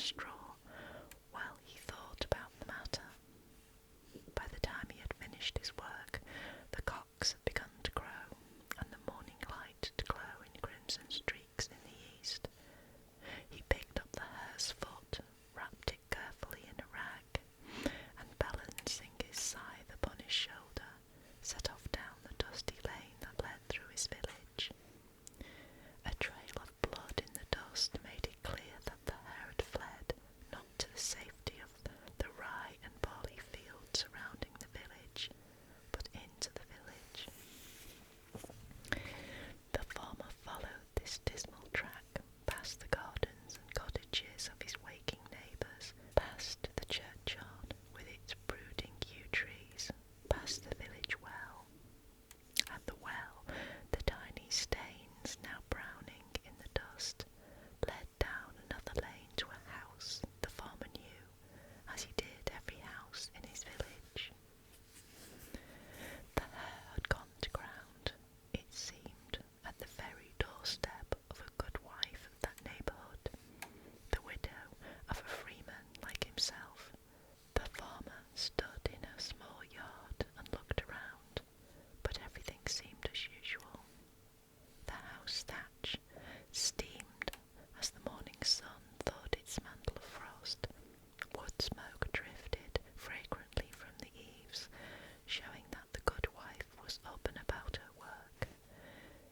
straw while he thought about the matter. By the time he had finished his work, the cocks had begun to crow, and the morning light to glow in crimson streaks in the east. He picked up the hare's foot, wrapped it carefully in a rag, and balancing his scythe upon his shoulder, set off down the dusty lane that led through his village. A trail of blood in the dust made it clear that the hare had fled, not to the safety of the rye and barley fields surrounding the village, but into the village. The farmer followed this dismal track, past the gardens and cottages of his waking neighbours, past the churchyard with its brooding yew trees, past the village well. At the well, the tiny stains, now browning in the dust, led down another lane to a house the farmer knew, as he did every house in his village. The hare had gone to ground, it seemed, at the very doorstep of a good wife of that neighbourhood, the widow of a freeman like himself. The farmer stood in her small yard and looked around, but everything seemed as usual. The house thatch steamed as the morning sun thawed its mantle of frost. Wood smoke drifted fragrantly from the eaves, showing that the good wife was up and about her work.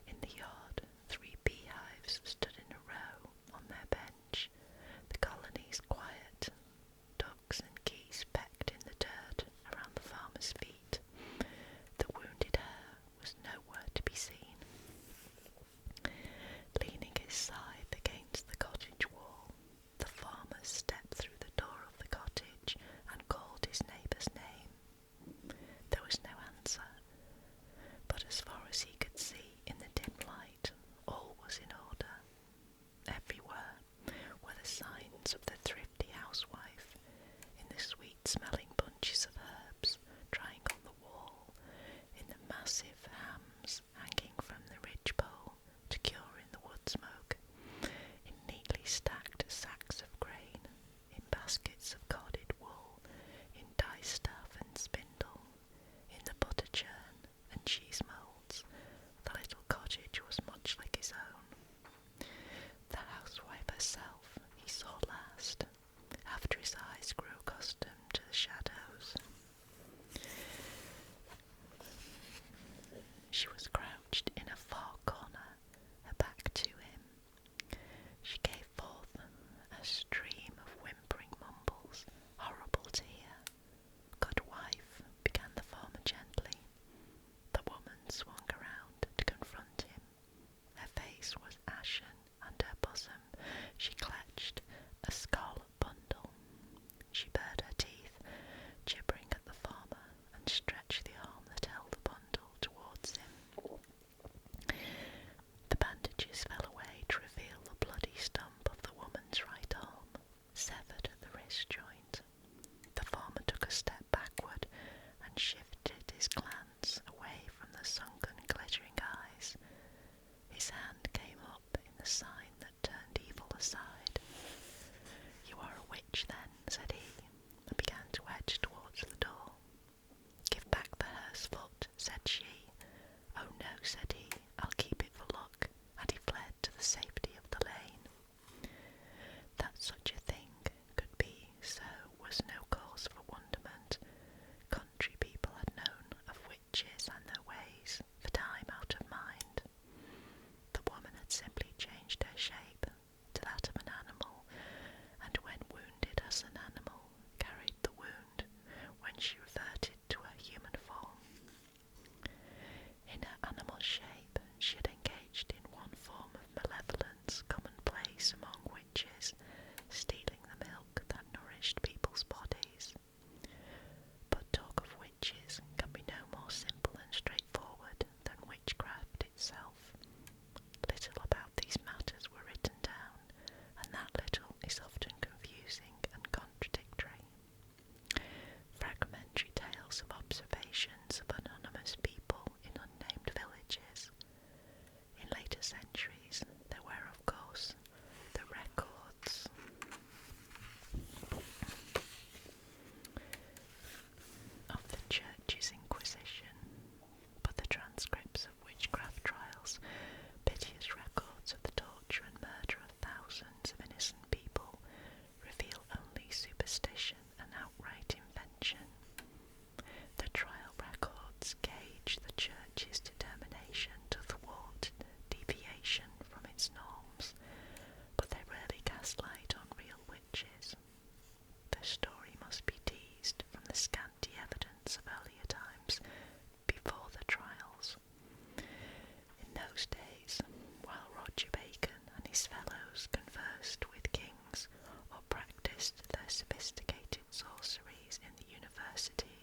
In the yard, 3 beehives stood in a row on their bench, the colonies quiet. Ducks and geese pecked in the dirt around the farmer's feet. The wounded hare was nowhere to be seen. Leaning his scythe against the cottage wall, the farmer stepped through the door of the cottage and called his neighbour's name. There was no answer, but as far as he could see in the dim light, all was in order. Everywhere were the signs of the thrifty housewife, in the sweet-smelling bunches of herbs drying on the wall, in the massive hams hanging from the ridgepole to cure in the wood smoke, in neatly stacked sacks of grain, in baskets of corded wool, in dye-staff and spindle, in the butter churn and cheese moulds. The little cottage was much like his own. The housewife herself he saw last, after his eyes grew accustomed to the shadows. She was crouched in a far corner, her back to him. She gave forth a stream of whimpering mumbles, horrible to hear. "Good wife," began the farmer gently. The woman swung around to confront him. Her face was ashen, and her bosom she clutched a scarlet bundle. She bared her teeth, gibbering at the farmer, and stretched the arm that held the bundle towards him. The bandages fell away to reveal the bloody stump of the woman's right arm.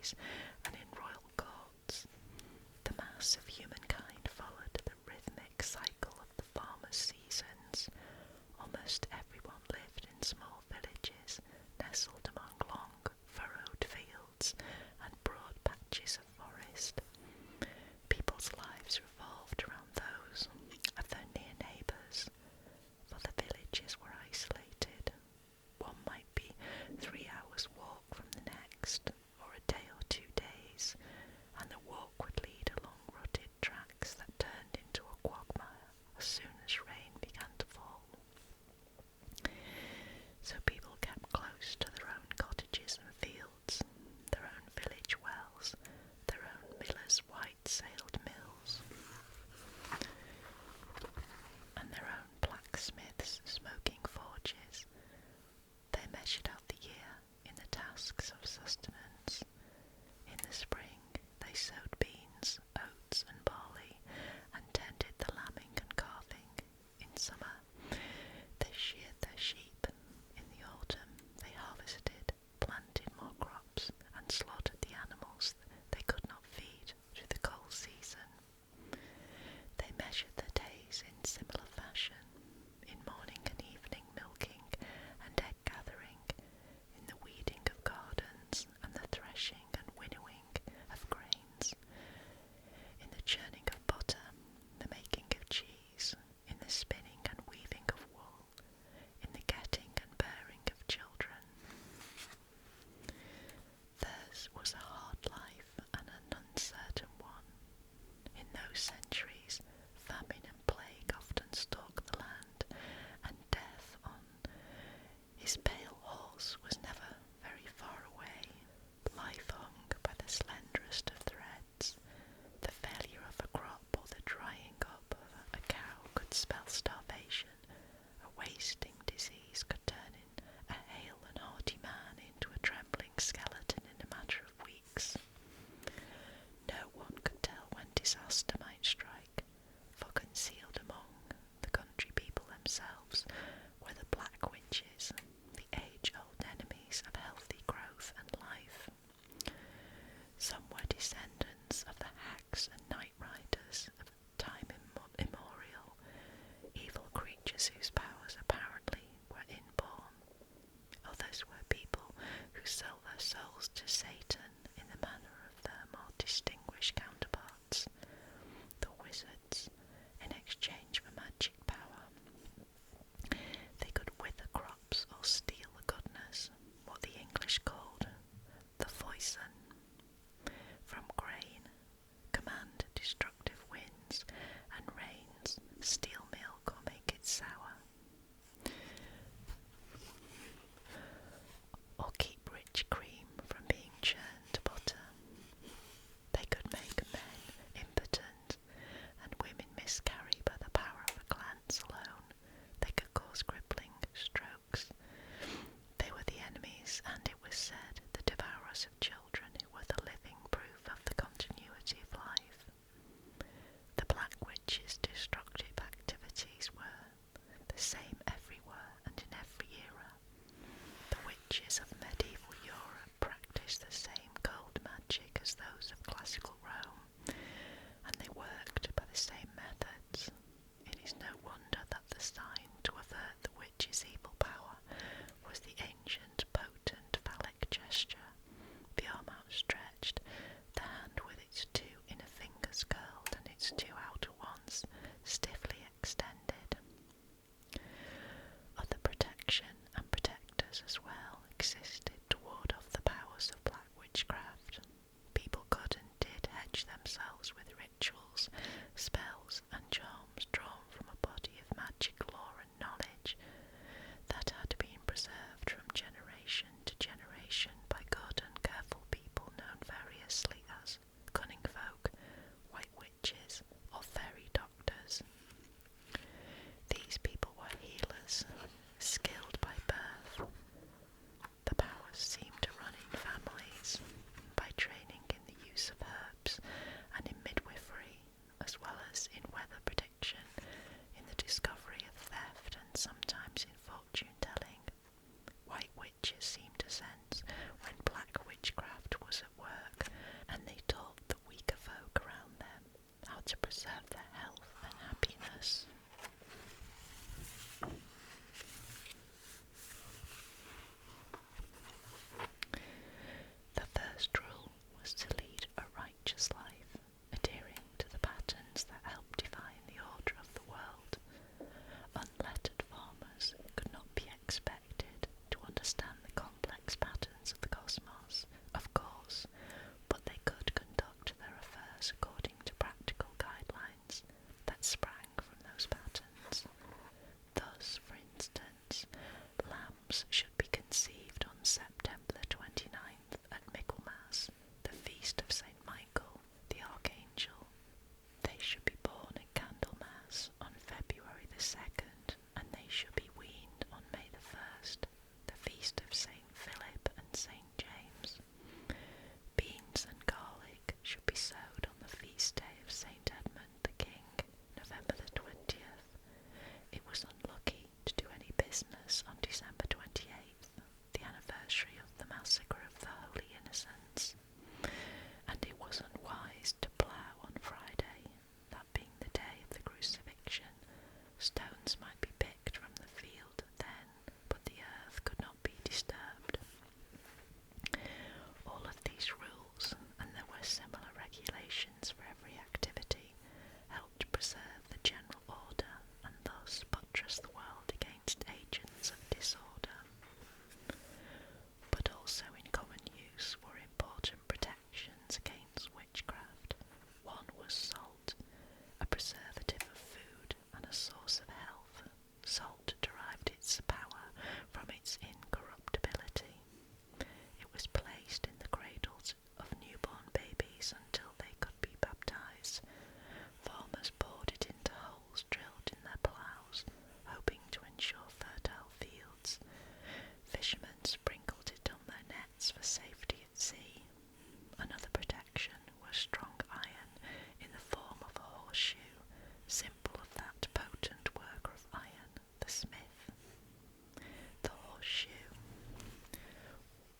churches and in royal courts. The mass of humankind followed the rhythmic cycle of the farmers' seasons. Almost everyone lived in small villages, nestled among long, furrowed fields and broad patches of forest. People's lives revolved around those of their near neighbours, for the villages were isolated. One might be 3 hours' walk from the next, or a day or 2 days, and the walk would lead along rutted tracks that turned into a quagmire as soon as rain began to fall. So people kept close to their own cottages and fields, their own village wells, their own millers' white-sailed mills, and their own blacksmiths' smoking forges. They measured out the year in the tasks of sustenance. In the spring they sowed beans, oats and barley, and tended the lambing and calving. In summer they sheared their sheep. In the autumn they harvested, planted more crops, and slaughtered the animals they could not feed through the cold season. They measured their days in similar fashion, in morning and evening milking and egg gathering, in the weeding of gardens and the threshing and winnowing of grains, in the churning of butter, the making of cheese, in the spinning and weaving of wool, in the getting and bearing of children. Theirs was a hard life and an uncertain one. In those centuries, famine and plague often stalked the land, and death on his pale horse was never very far away. Life hung by the slenderest of threads. The failure of a crop or the drying up of a cow could spell starvation. A wasting disease could turn a hale and hearty man into a trembling skeleton in a matter of weeks. No one could tell when disaster might strike, for concealed among the country people themselves were the black witches, the age-old enemies of healthy growth and life. Some were descendants of the hags and night riders of time immemorial, evil creatures whose powers apparently were inborn. Others were people who sold their souls to Satan in the manner of their more distinguished counterparts, the wizards, in exchange for magic power. They could wither crops or steal the goodness, what the English called the foison, from grain, command destructive winds and rains, steal milk or make it sour, or keep rich cream from being churned to butter. They could make men impotent and women miscarry by the power of a glance alone. They could cause crippling strokes. They were the enemies, and it was said, the devourers of children, who were the living proof of the continuity of life. The Black Witch's destructive activities were the same everywhere and in every era. The witches of medieval Europe practiced the same cold magic as those of classical Rome, and they worked by the same methods. It is no wonder that the sign to avert the witch's evil power was the ancient, potent, phallic gesture, the arm outstretched, the hand with its 2 inner fingers curled and its 2 outer ones stiffly extended. Other protection and protectors as well existed to ward off the powers of black witchcraft. People could and did hedge themselves with rituals, spells and charms drawn from a body of magic lore and knowledge that had been preserved from generation to generation by good and careful people known variously as cunning folk, white witches, or fairy doctors. These people were healers, skilled by birth. The powers seemed to run in families, by training in the use of herbs and in midwifery, as well as in weather prediction, in the discovery of theft and sometimes in fortune-telling. White witches seemed to sense when black witchcraft was at work, feast of St. Michael, the Archangel. They should be born at Candlemas on February the 2nd, and they should be weaned on May the 1st, the feast of St. Philip and St. James. Beans and garlic should be sowed on the feast day of St. Edmund the King, November the 20th. It was unlucky to do any business on December 28th, the anniversary of the massacre of the Holy Innocents, and it was unwise to plough on Friday, that being the day of the crucifixion. Stones might be picked from the field then, but the earth could not be disturbed. All of these rules, and there were similar regulations for every activity, helped preserve the general order and thus buttress the world against agents of disorder. But also in common use were important protections against witchcraft. One was salt, a preservative of food and a source of health. Salt derived its power from its incorruptibility. It was placed in the cradles of newborn babies until they could be baptized. Farmers poured it into holes drilled in their ploughs, hoping to ensure fertile fields. Fishermen sprinkled it on their nets for safety at sea. Another protection was strong iron in the form of a horseshoe, symbol of that potent worker of iron, the smith. The horseshoe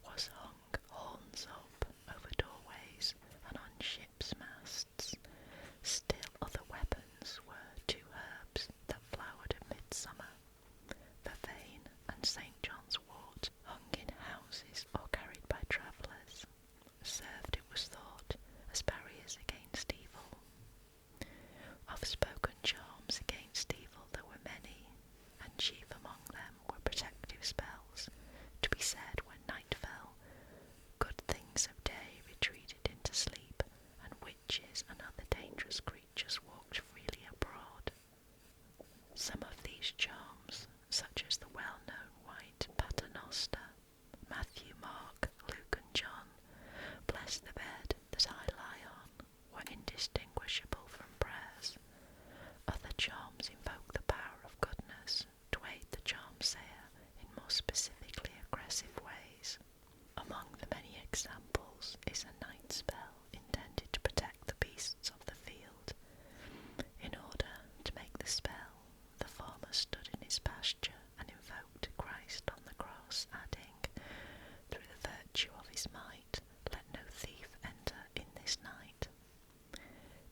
was hung horns up over doorways and on ships' masts. Still other weapons were 2 herbs that flowered at midsummer, vervain and St. John's wort, hung in houses or carried by travellers. Served, it was thought, as barriers against evil. Of spoken charms against evil there were many, and chief among them were protective spells, to be said when night fell. Good things of day retreated into sleep, and witches and other dangerous creatures walked freely abroad. Some of these charms, such as the well-known white paternoster, Matthew, Mark, Luke and John, bless the bed that I lie on, were indistinguishable from prayers. Other charms invoke the power of goodness to aid the charm sayer in more specifically aggressive ways. Among the many examples is a night spell intended to protect the beasts of the field. In order to make the spell, the farmer stood in his pasture and invoked Christ on the cross, adding, "Through the virtue of his might, let no thief enter in this night."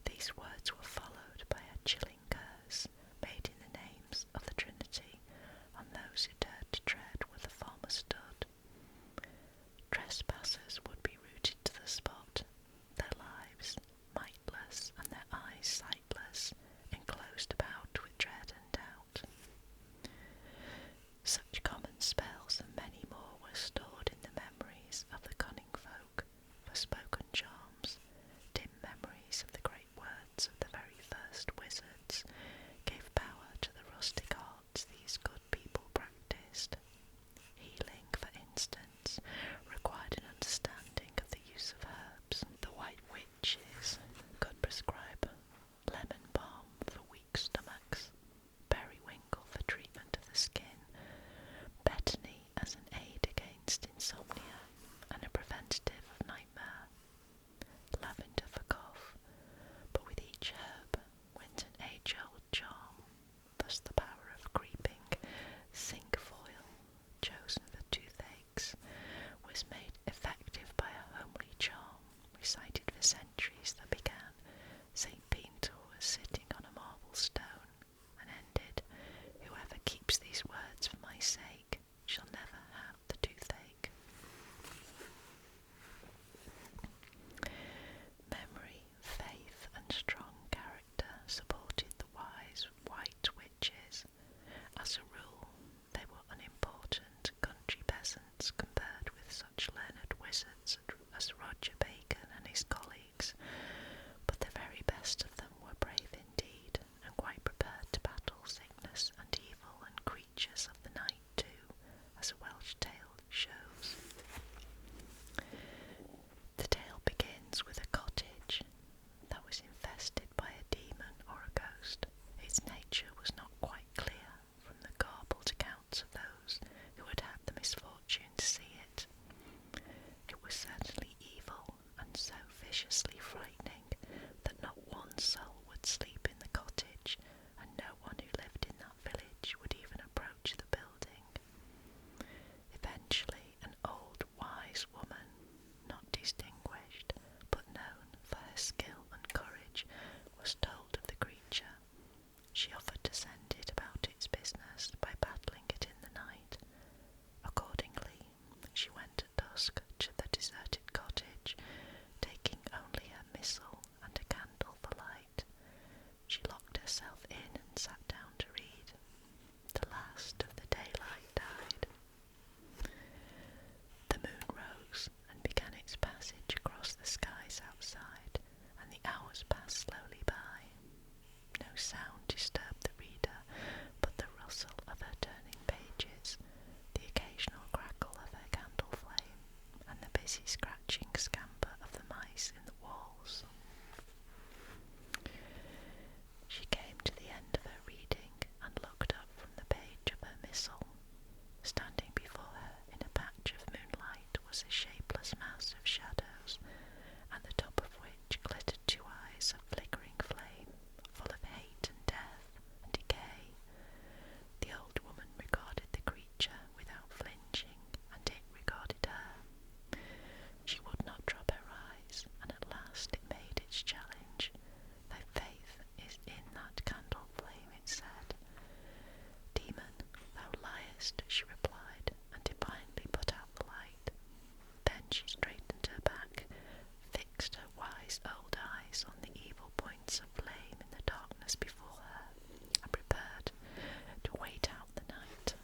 These words were followed by a chilling curse made in the names of the Trinity on those who dared to tread where the farmer stood. Trespassers would be rooted to the spot, their lives mightless and their eyes sightless, enclosed about with dread and doubt. Such common spells and many more were stored in the memories of the cunning folk, for spoken charms, dim memories of the great words of the very first wizards, gave power to the rustic arts these good people practised. Healing, for instance, required an understanding of the use of herbs. The white witches could prescribe lemon balm for weak stomachs, periwinkle for treatment of the skin, betony as an aid against insomnia and a preventative of nightmare, lavender for cough, but with each herb went an age-old charm. Thus the power of creeping, cinquefoil, chosen for toothaches, was made effective by a homely charm recited for centuries that began, "St. Peter was sitting on a marble stone," and ended, "Whoever keeps these words for my sake shall never have the toothache." dusk to the deserted cottage, taking only her missal and a candle for light. She locked herself in and sat down to read. The last of the daylight died. The moon rose and began its passage across the skies outside, and the hours passed slowly by. No sound disturbed the reader but the rustle of her turning pages, the occasional crackle of her candle flame, and the busy scratching scamper of the mice in the walls. She came to the end of her reading and looked up from the page of her missal. Standing before her in a patch of moonlight was a shapeless mass of shadows, at the top of which glittered two eyes of flickering flame, full of hate and death and decay. The old woman regarded the creature without flinching, and it regarded her. She would not drop her eyes, and at last it made its challenge. "Thy faith is in that candle flame," it said. "Demon, thou liest," she replied, and defiantly put out the light. Then she straightened her back, fixed her wise old eyes on the evil points of flame in the darkness before her, and prepared to wait out the night.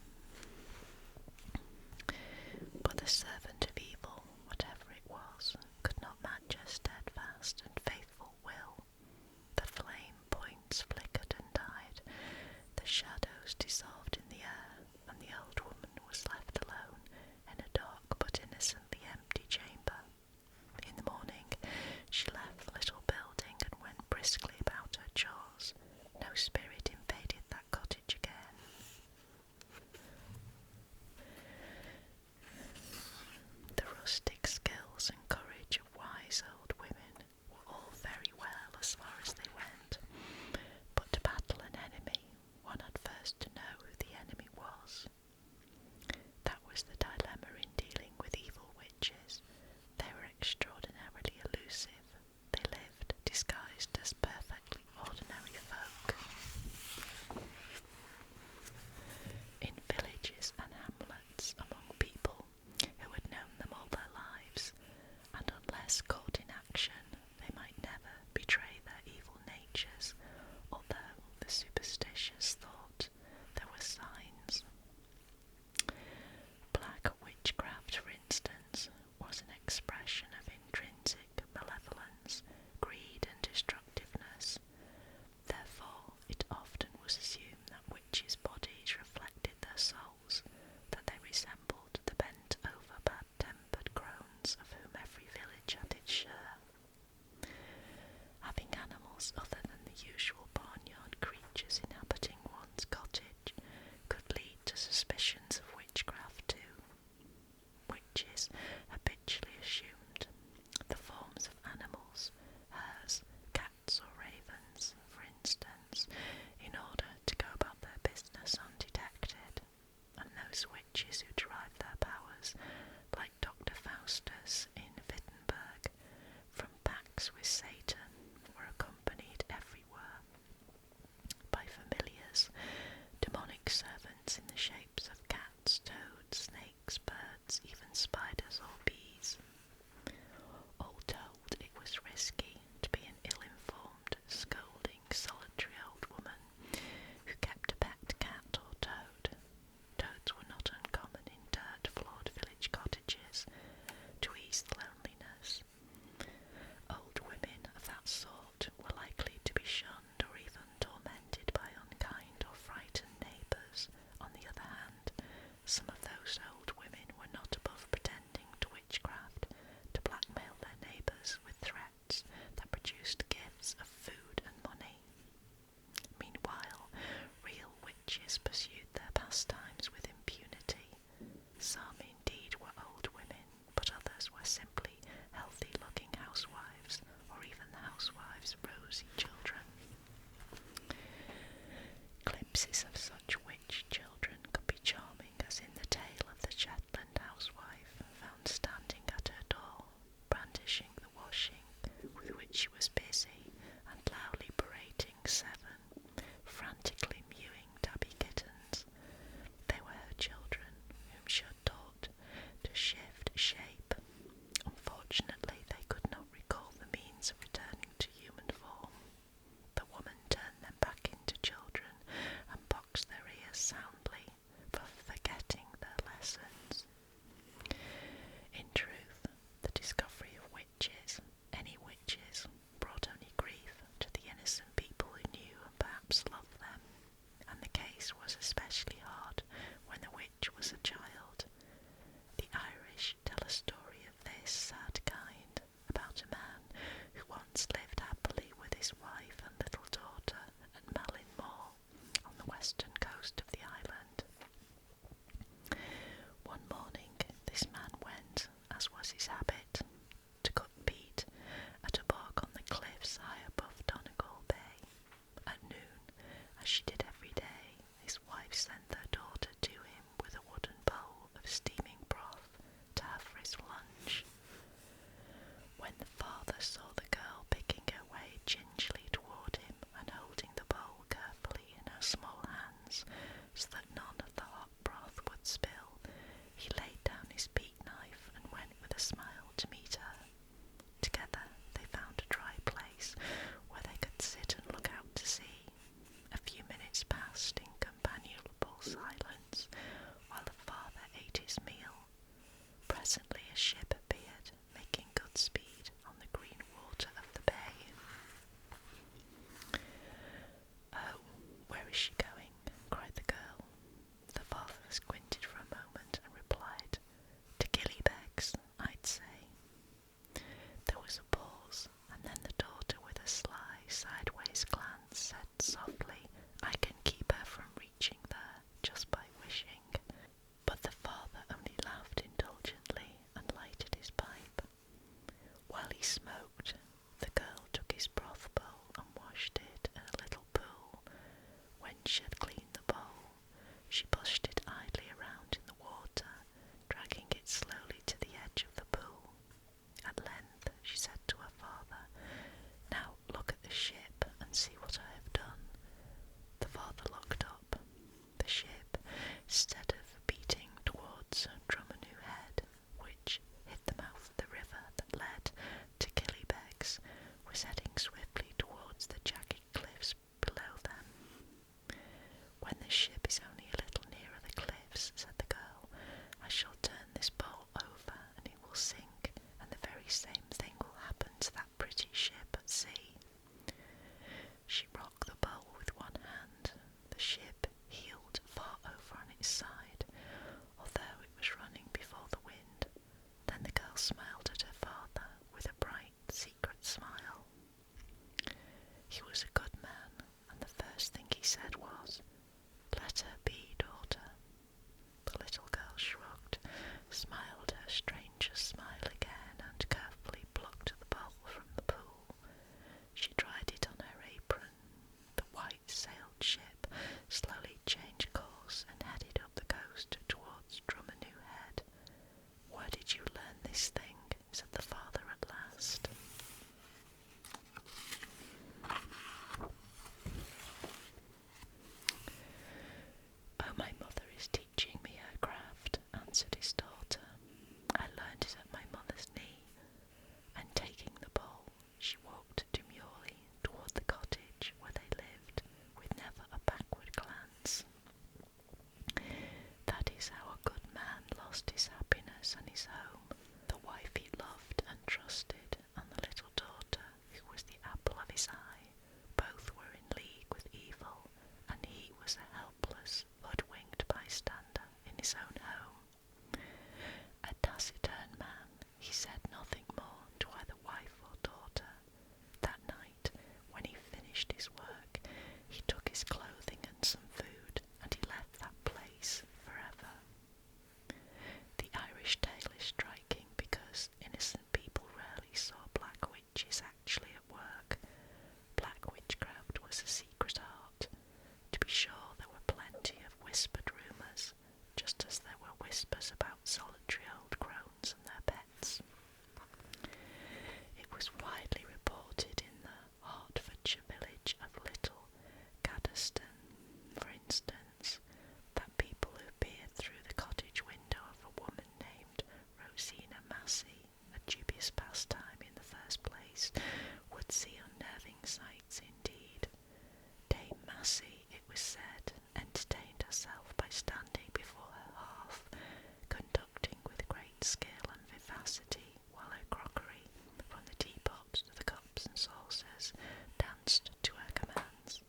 But the servant of evil, whatever it was, could not match her steadfast and faithful will. The flame points flickered and died, the shadows dissolved in the air, and the old woman was left alone in a dark but innocently empty chamber. In the morning she left the little building and went briskly about her chores. No spirit invaded that cottage again. The rustic skills and courage of wise old women were all very well as far as they went, but to battle an enemy, one had first to know who the enemy was. That was the dilemma in dealing with evil witches. They were extraordinarily elusive. They lived disguised as perfectly ordinary folk. In villages and hamlets, among people who had known them all their lives, and unless caught in action, they might never betray their evil natures, although the superstitious thought there were signs. Black witchcraft, for instance, was an expression of intrinsic malevolence, greed and destructiveness. Therefore, it often was assumed that witches' bodies reflected their souls, that they resembled the bent-over, bad-tempered crones of whom every village had its share. Having animals other than the usual barnyard creatures inhabiting one's cottage could lead to suspicions of witchcraft too. Witches habitually assumed the forms of animals, hares, cats or ravens, for instance, in order to go about their business undetected, and those witches who derived their powers, like Dr. Faustus in Wittenberg, from pacts with Satan, were accompanied everywhere by familiars, demonic servants in the shapes of cats, toads, snakes, birds, even spiders or bees. All told, it was risky to be an ill-informed, scolding, solitary old woman who kept a pet cat or toad. Toads were not uncommon in dirt-floored village cottages to ease the loneliness. Old women of that sort were likely to be shunned or even tormented by unkind or frightened neighbours. On the other hand, some of those old women were not above pretending to witchcraft, to blackmail their neighbours with threats that produced gifts of food and money. Meanwhile, real witches pursued their pastimes with impunity. Some indeed were old women, but others were simply healthy-looking housewives, or even the housewives' rosy children. Glimpses of such witch children could be charming, as in the tale of the Shetland housewife found standing at her door, brandishing the washing with which she was busy, and loudly berating 7 frantically mewing tabby kittens. They were her children, whom she had taught to shift shape a ship appeared, making good speed on the green water of the bay. "Oh, where is she going?" cried the girl. The father squinted for a moment and replied, "To Killybegs, I'd say." There was a pause, and then the daughter, with a sly, sideways glance, said softly, "I can keep her from reaching there just by wishing." But the father only laughed indulgently and lighted his pipe. While he smoked, the girl took his broth bowl and washed it in a little pool. When she had cleaned the bowl, she pushed it idly around in the water, dragging it slowly to the edge of the pool. At length she said to her father, "Now look at the ship and see what I have done." The father looked up. The ship, instead of beating towards Drummond Head, which hid the mouth of the river that led to Killybegs, was heading swiftly towards the jagged cliffs below them. "When the ship is only a little nearer the cliffs," said the girl, "I shall turn this bowl over and it will sink, and the very same thing will happen to that pretty ship at sea." She rocked the bowl with one hand. The ship heeled far over on its side, although it was running before the wind. Then the girl smiled at her father with a bright, secret smile. He was a good man, and the first thing he said was, "Let her be, daughter." The little girl shrugged, smiled her strangest smile again, and carefully plucked the bowl from the pool. She dried it on her apron. The white-sailed ship slowly changed course and headed up the coast towards Drummond Head. "Where did you learn this thing?" said the father at last. "Oh, my mother is teaching me her craft," answered his daughter. "I learned it at my mother's knee." And taking the bowl, she walked demurely toward the cottage where they lived, with never a backward glance. That is how a good man lost his happiness and his home, the wife he loved and trusted, and the little daughter who was the apple of his eye. Both were in league with evil, and he was a helpless, hoodwinked bystander in his own home. A taciturn man, he said nothing more to either wife or daughter. That night, when he finished his work, he took his clothing and some food, and he left that place forever. The Irish tale is striking because innocent people rarely saw black witches actually at work. Black witchcraft was a secret art. To be sure, there were plenty of whispered rumours, just as there were whispers about solitary old crones and their pets. It was widely reported in the Hertfordshire village of Little Gaddesden, for instance, that people who peered through the cottage window of a woman named Rosina Massey, a dubious pastime in the first place, would see unnerving sights indeed. Dame Massey, it was said, entertained herself by standing before her hearth, conducting with great skill and vivacity, while her crockery, from the teapots to the cups and saucers, danced to her commands.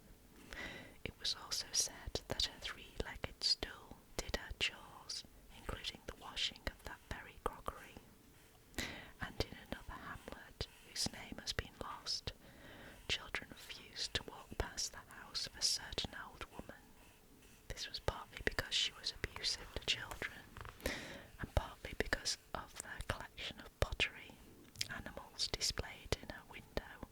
It was also said that her three-legged stool did her chores, including the washing of that very crockery. And in another hamlet, whose name has been lost, children refused to walk past the house of a certain old woman. This was partly because she was abusive to children, and partly because of the collection of pottery, animals displayed in her window.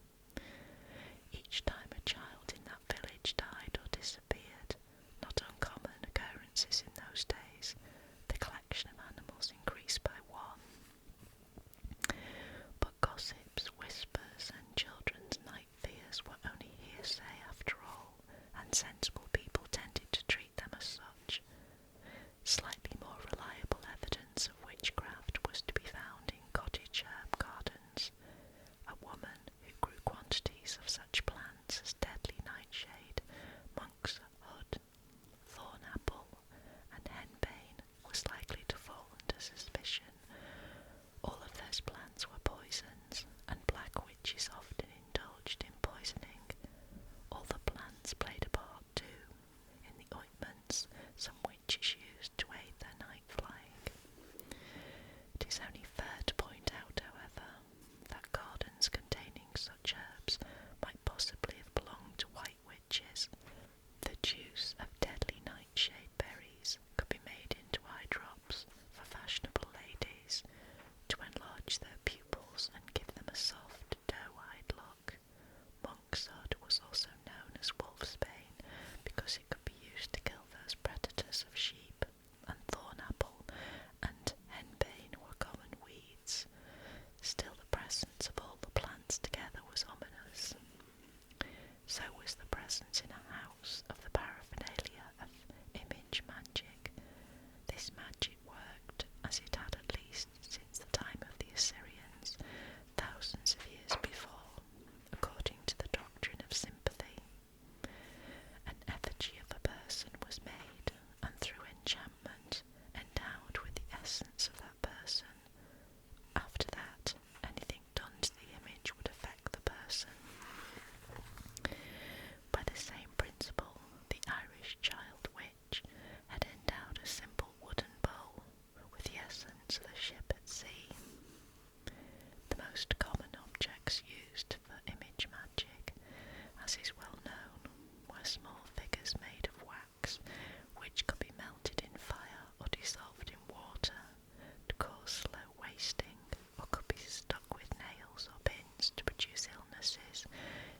wasting, or could be stuck with nails or pins to produce illnesses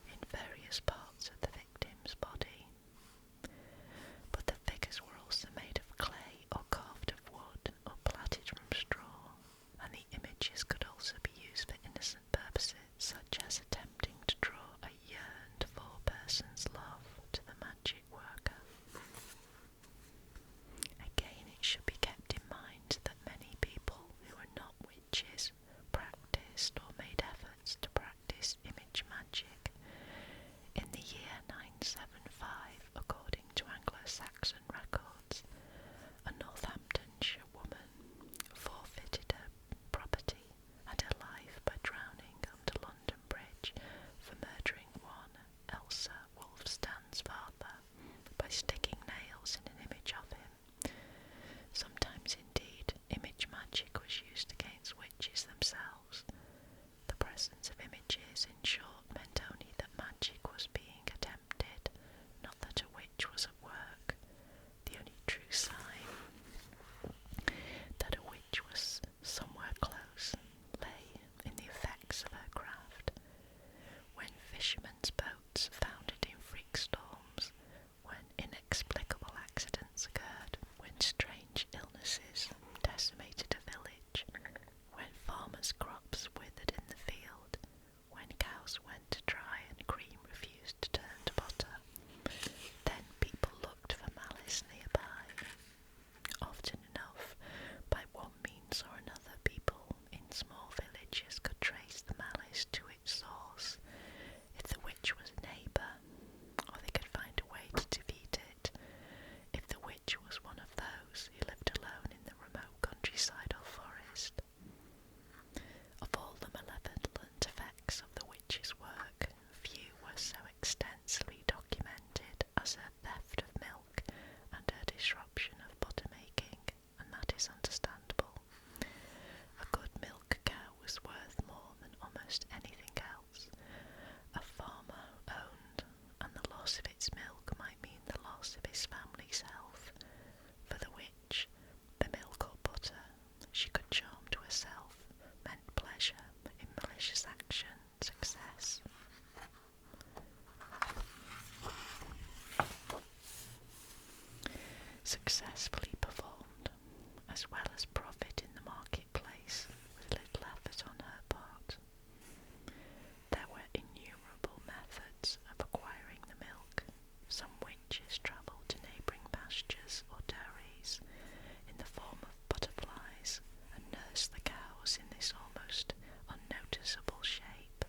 in various parts of the victim's body. But the figures were also made of clay or carved of wood or plaited from straw, and the images could also be used for innocent purposes, such as attempting to draw a yearned-for person's love to the magic worker. Again, it should be kept in mind that many people who are not witches practiced or made efforts to practice image magic. In the year 975, according to Anglo-Saxon records, a Northamptonshire woman forfeited her property and her life by drowning under London Bridge for murdering one Elsa Wulfstan's father by sticking nails in an image of him. Sometimes, indeed, image magic was used against witches themselves. The presence of images, in short, meant only that magic was being attempted, not that a witch was at work. The only true sign that a witch was somewhere close lay in the effects of her craft. When fishermen's boats foundered in freak storms, when inexplicable accidents occurred, when strange illnesses decimated a village, when farmers' crops withered in the field, when cows went to dry and cream refused to turn to butter, then people looked for malice nearby. Often enough, by one means or another, people in small villages could trace the malice to its source. If the witch was a neighbour, or they could find a way to defeat it. If the witch was one of those who lived alone in the remote countryside or forest. Of all the malevolent effects of the witch's work, few were so extensively documented as her theft of milk and her disruption of butter making, and that is understandable. A good milk cow was worth more than almost anything else. A farmer owned, and the loss of its milk might mean the loss of his family's health. For the witch, the milk or butter she could charm to herself meant pleasure in malicious action, success. Successfully performed, as well as profit in the marketplace, with little effort on her part. There were innumerable methods of acquiring the milk. Some witches travelled to neighbouring pastures or dairies in the form of butterflies and nursed the cows in this almost unnoticeable shape.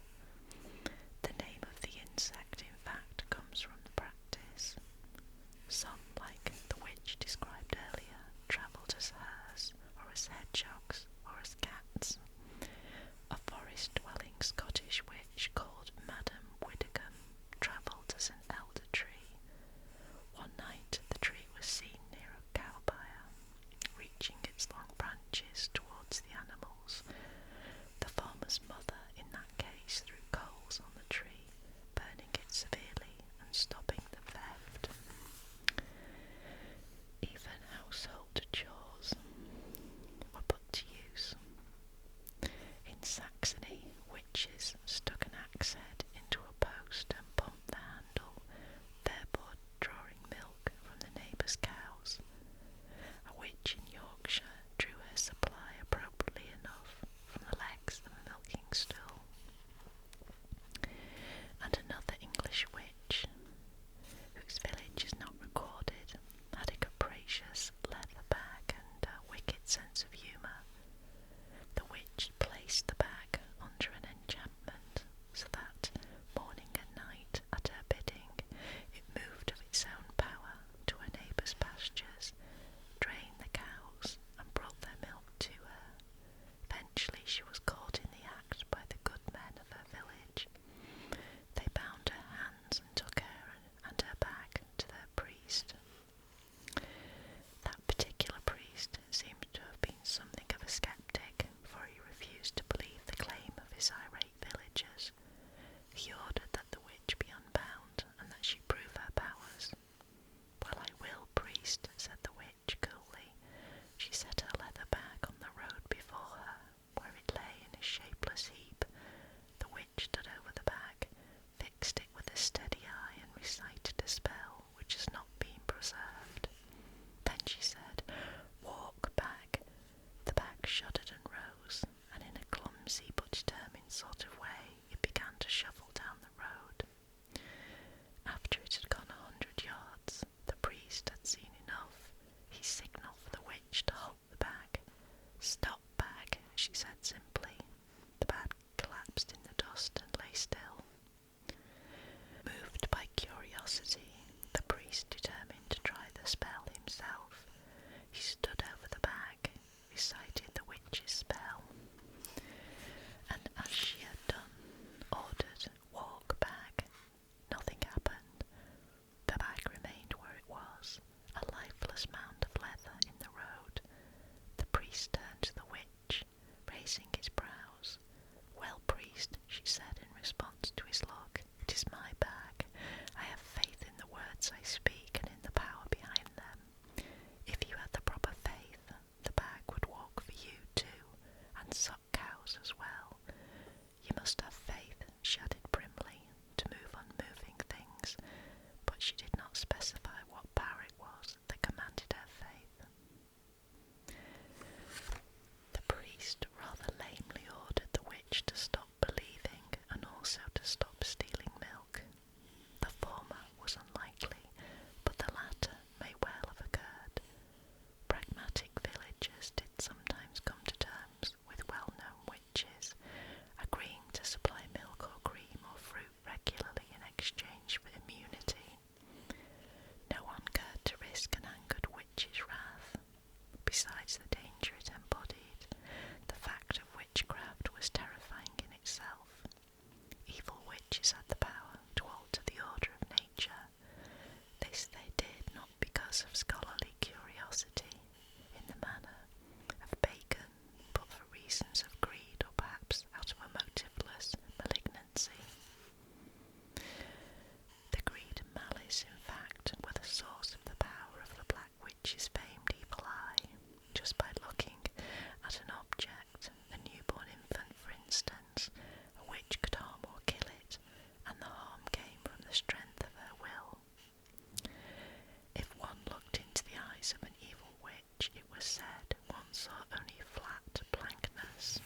The name of the insect, in fact, comes from the practice. Some, like the witch described earlier, travelled as hares, or as hedgehogs, or as cats. A forest-dwelling Scottish witch called Madame Widdicombe travelled as an elder tree. One night the tree was seen near a cow byre, reaching its long branches towards the animals. The farmer's mother, in that case, threw coals on the tree, burning it severely and stopping the theft. Even household chores were put to use. In Saxony, witches stuck an axe head into a post and pumped the handle, thereby drawing milk from the neighbours' cows. A witch in Yorkshire drew her supply appropriately enough from the legs of a milking stool. And another English witch, whose village is not recorded, had a capricious leather bag and a wicked sense of humour. The witch placed the bag under an enchantment sort of way, it began to shuffle down the road. After it had gone 100 yards, the priest had seen enough. He signalled for the witch to halt the bag. "Stop, bag," she said simply. The bag collapsed in the dust and lay still. Moved by curiosity, the priest determined to try the spell himself. He stood over the bag, recited the witch's spell, and as she had done, ordered, "Walk, bag." Nothing happened. The bag remained where it was, a lifeless mound of leather in the road. The priest turned to the witch, raising his brows. "Well, priest," she said in response to his look, "it is my bag. I have faith in the words I speak and in the power behind them. If you had the proper faith, the bag would walk for you too, and suck cows as well. You must have faith," she added primly, "to move unmoving things," but she did not specify what power it was that commanded her faith. The priest rather lamely ordered the witch to stop believing and also to stop stealing milk. The former was unlikely, but the latter may well have occurred. Pragmatic villagers did sometimes come to terms with well-known witches, agreeing to supply milk or cream or fruit regularly in exchange for immunity. No one cared to risk an angered witch's wrath. Besides the danger it embodied, the fact of witchcraft was terrifying in itself. Evil witches had the power to alter the order of nature. This they did not because of scholarly curiosity, in the manner of Bacon, but for reasons of greed or perhaps out of a motiveless malignancy. The greed and malice, in fact, were the source of the power of the Black Witch's famed evil eye. Just by looking at an object, a newborn infant for instance, a witch could harm or kill it, and the harm came from the strength of her will. If one looked into the eyes of an evil witch, it was said one saw only flat blankness.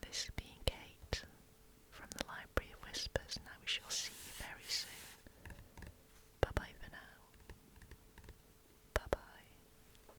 this being Kate from the Library of Whispers